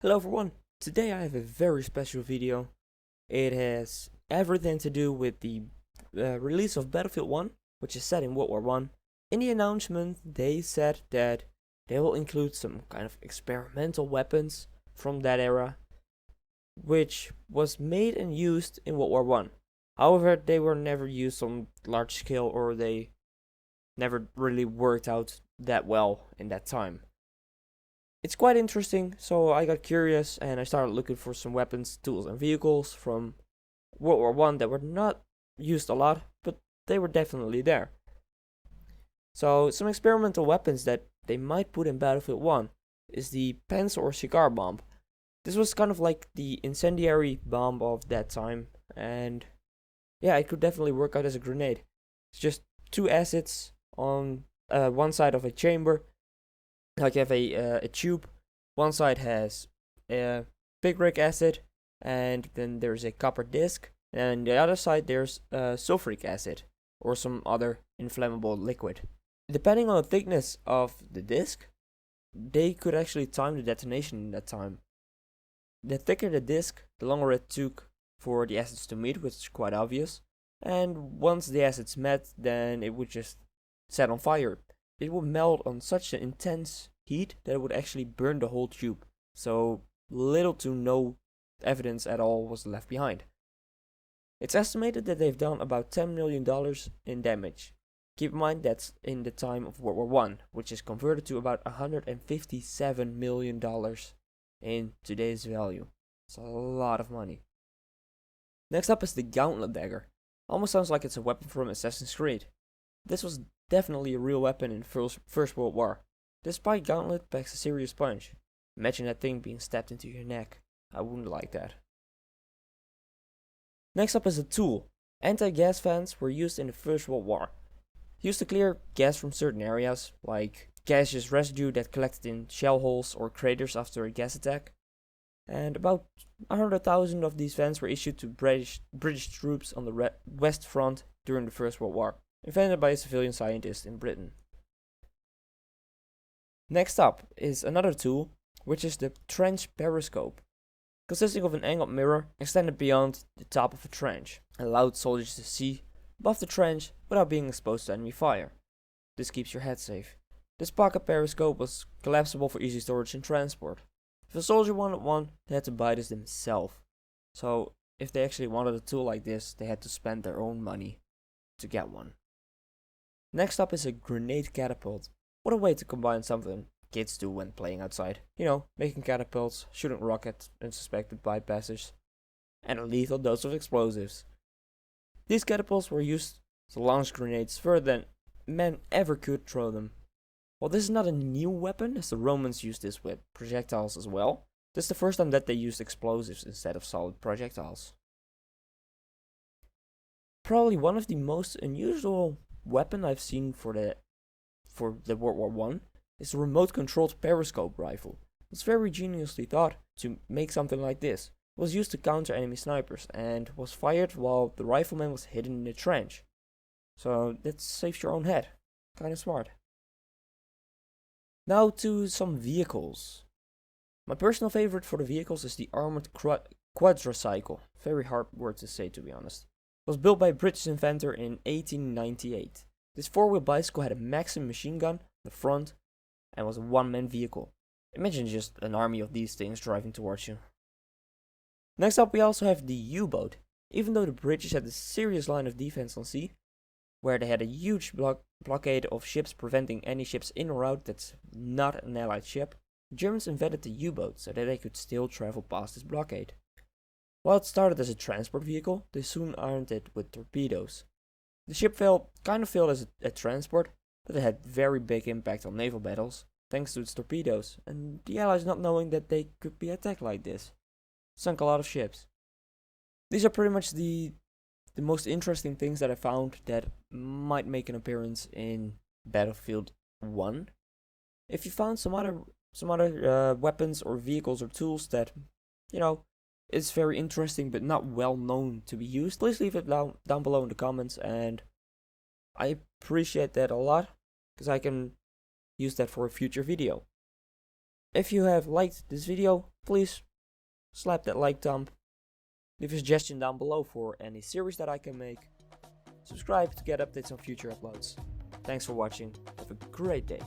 Hello everyone, today I have a very special video. It has everything to do with the release of Battlefield 1, which is set in World War 1. In the announcement they said that they will include some kind of experimental weapons from that era, which was made and used in World War 1. However, they were never used on large scale, or they never really worked out that well in that time. It's quite interesting, so I got curious and I started looking for some weapons, tools, and vehicles from World War One that were not used a lot, but they were definitely there. So some experimental weapons that they might put in Battlefield 1 is the pencil or cigar bomb. This was kind of like the incendiary bomb of that time, and yeah, it could definitely work out as a grenade. It's just two acids on one side of a chamber. Like you have a tube. One side has picric acid, and then there's a copper disc, and the other side there's sulfuric acid or some other inflammable liquid. Depending on the thickness of the disc, they could actually time the detonation in that time. The thicker the disc, the longer it took for the acids to meet, which is quite obvious. And once the acids met, then it would just set on fire. It would melt on such an intense heat that it would actually burn the whole tube. So little to no evidence at all was left behind. It's estimated that they've done about $10 million in damage. Keep in mind that's in the time of World War One, which is converted to about $157 million in today's value. It's a lot of money. Next up is the Gauntlet Bagger. Almost sounds like it's a weapon from Assassin's Creed. This was definitely a real weapon in First World War. This spike gauntlet packs a serious punch. Imagine that thing being stabbed into your neck. I wouldn't like that. Next up is a tool. Anti-gas fans were used in the First World War. Used to clear gas from certain areas, like gaseous residue that collected in shell holes or craters after a gas attack. And about 100,000 of these fans were issued to British troops on the West Front during the First World War, invented by a civilian scientist in Britain. Next up is another tool, which is the trench periscope, consisting of an angled mirror extended beyond the top of a trench, and allowed soldiers to see above the trench without being exposed to enemy fire. This keeps your head safe. This pocket periscope was collapsible for easy storage and transport. If a soldier wanted one, they had to buy this themselves. So if they actually wanted a tool like this, they had to spend their own money to get one. Next up is a grenade catapult. What a way to combine something kids do when playing outside. You know, making catapults, shooting rockets, unsuspected bypassers, and a lethal dose of explosives. These catapults were used to launch grenades further than men ever could throw them. While this is not a new weapon, as the Romans used this with projectiles as well, this is the first time that they used explosives instead of solid projectiles. Probably one of the most unusual weapon I've seen for the World War One is the remote-controlled Periscope Rifle. It's very geniusly thought to make something like this. It was used to counter enemy snipers and was fired while the rifleman was hidden in the trench. So that saves your own head. Kinda smart. Now to some vehicles. My personal favorite for the vehicles is the armored Quadricycle. Very hard word to say, to be honest. It was built by a British inventor in 1898. This four-wheel bicycle had a Maxim machine gun on the front and was a one-man vehicle. Imagine just an army of these things driving towards you. Next up we also have the U-boat. Even though the British had a serious line of defense on sea, where they had a huge blockade of ships preventing any ships in or out that's not an allied ship, the Germans invented the U-boat so that they could still travel past this blockade. While it started as a transport vehicle, they soon armed it with torpedoes. The ship kind of failed as a transport, but it had very big impact on naval battles, thanks to its torpedoes, and the Allies not knowing that they could be attacked like this. Sunk a lot of ships. These are pretty much the most interesting things that I found that might make an appearance in Battlefield 1. If you found some other weapons or vehicles or tools that, is very interesting but not well known to be used, please leave it down below in the comments, and I appreciate that a lot because I can use that for a future video. If you have liked this video, please slap that like thumb. Leave a suggestion down below for any series that I can make. Subscribe to get updates on future uploads. Thanks for watching. Have a great day.